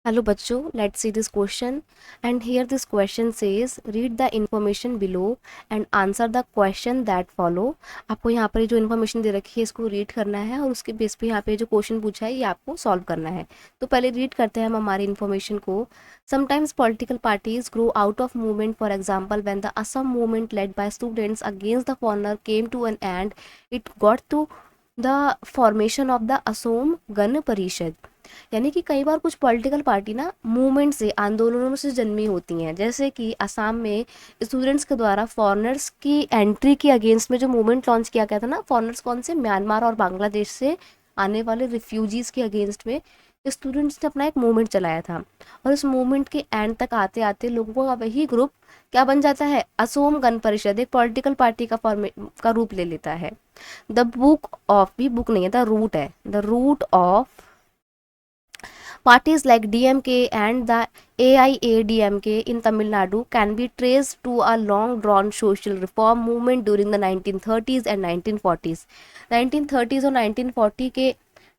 Hello बच्चों, let's see this question and here this question says read the information below and answer the question that follow. आपको यहाँ पर जो information दे रखी है इसको रीड करना है और उसके बेस पे यहाँ पे जो क्वेश्चन पूछा है ये आपको सॉल्व करना है। तो पहले रीड करते हैं हम हमारी इन्फॉर्मेशन को। Sometimes political parties grow out of movement, for example when the Assam movement led by students against the foreigner came to an end it got to the formation of the Asom Gana Parishad. यानी कि कई बार कुछ political party ना movement से, आंदोलनों से जन्मी होती हैं। जैसे कि असम में स्टूडेंट्स के द्वारा फॉरेनर्स की एंट्री के अगेंस्ट में जो मूवमेंट लॉन्च किया गया था ना, फॉरेनर्स कौन से, म्यांमार और बांग्लादेश से आने वाले रिफ्यूजीज के अगेंस्ट में स्टूडेंट्स ने अपना एक मूवमेंट चलाया था। और इस मूवमेंट के एंड तक आते आते लोगों का वही ग्रुप क्या बन जाता है, असोम गण परिषद, एक पॉलिटिकल पार्टी का रूप ले लेता है। द बुक ऑफ, भी बुक नहीं है, द रूट है, the root of parties like DMK and the AIADMK in Tamil Nadu can be traced to a long-drawn social reform movement during the 1930s and 1940s। 1930s और 1940 के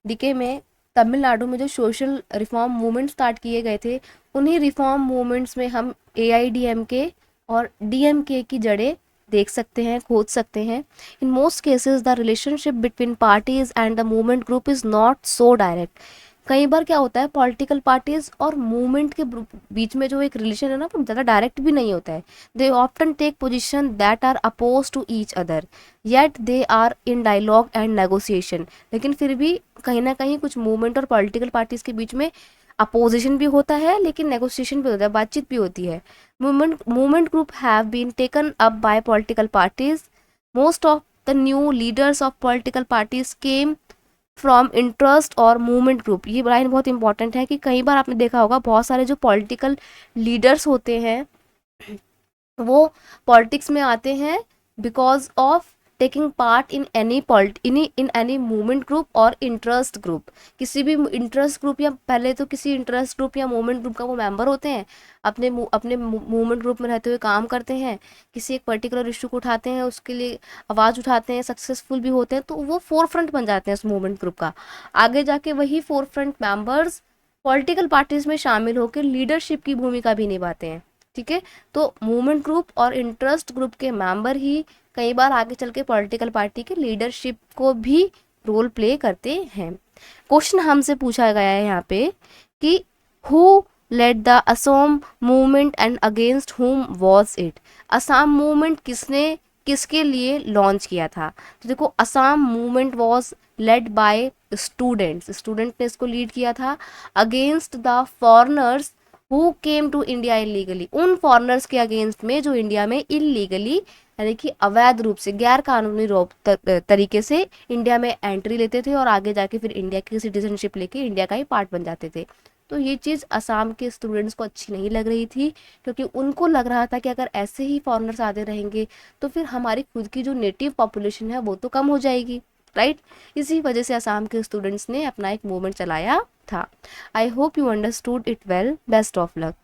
दिके में तमिलनाडु में जो सोशल रिफॉर्म मूवमेंट स्टार्ट किए गए थे, उन्हीं रिफॉर्म मूवमेंट्स में हम AIDMK और DMK की जड़ें देख सकते हैं, खोज सकते हैं। In most cases the relationship between parties and the movement group is not so direct. कई बार क्या होता है, पॉलिटिकल पार्टीज और मूवमेंट के बीच में जो एक रिलेशन है ना, वो ज़्यादा डायरेक्ट भी नहीं होता है। They often take position that are oppose to each other yet they are in dialogue and negotiation. लेकिन फिर भी कहीं ना कहीं कुछ मूवमेंट और पॉलिटिकल पार्टीज के बीच में अपोजिशन भी होता है, लेकिन नेगोशिएशन भी होता है, बातचीत भी होती है। Movement group have been taken up by political parties. Most of the new leaders of political parties came from interest और मूवमेंट ग्रुप। ये लाइन बहुत इंपॉर्टेंट है कि कई बार आपने देखा होगा बहुत सारे जो पॉलिटिकल लीडर्स होते हैं वो पॉलिटिक्स में आते हैं because of taking part in any movement group और इंटरेस्ट ग्रुप। किसी भी इंटरेस्ट ग्रुप या पहले तो किसी इंटरेस्ट ग्रुप या मूवमेंट ग्रुप का वो मेंबर होते हैं, अपने मूवमेंट ग्रुप में रहते हुए काम करते हैं, किसी एक पर्टिकुलर इशू को उठाते हैं, उसके लिए आवाज़ उठाते हैं, सक्सेसफुल भी होते हैं, तो वो फोर फ्रंट बन जाते हैं उस मूवमेंट ग्रुप का। आगे जाके वही four front members political parties में शामिल होकर लीडरशिप की भूमिका भी निभाते हैं। ठीक है, तो मूवमेंट ग्रुप और इंटरेस्ट ग्रुप के मेंबर ही कई बार आगे चल के पॉलिटिकल पार्टी के लीडरशिप को भी रोल प्ले करते हैं। क्वेश्चन हमसे पूछा गया है यहाँ पे कि who led the Assam movement and against whom was it. Assam movement किसने किसके लिए लॉन्च किया था? तो देखो, Assam movement was led by students, student ने इसको लीड किया था। Against the foreigners who came to India illegally, उन फॉरनर्स के अगेंस्ट में जो इंडिया में इलीगली यानी कि अवैध रूप से, गैर कानूनी तरीके से इंडिया में एंट्री लेते थे और आगे जाके फिर इंडिया की सिटीजनशिप लेके इंडिया का ही पार्ट बन जाते थे। तो ये चीज़ असम के स्टूडेंट्स को अच्छी नहीं लग रही थी, क्योंकि उनको लग रहा था कि अगर ऐसे ही फॉरनर्स आते रहेंगे तो फिर हमारी खुद की जो नेटिव पॉपुलेशन है वो तो कम हो जाएगी, राइट। इसी वजह से असम के स्टूडेंट्स ने अपना एक मूवमेंट चलाया था। I hope you understood it well. Best of luck.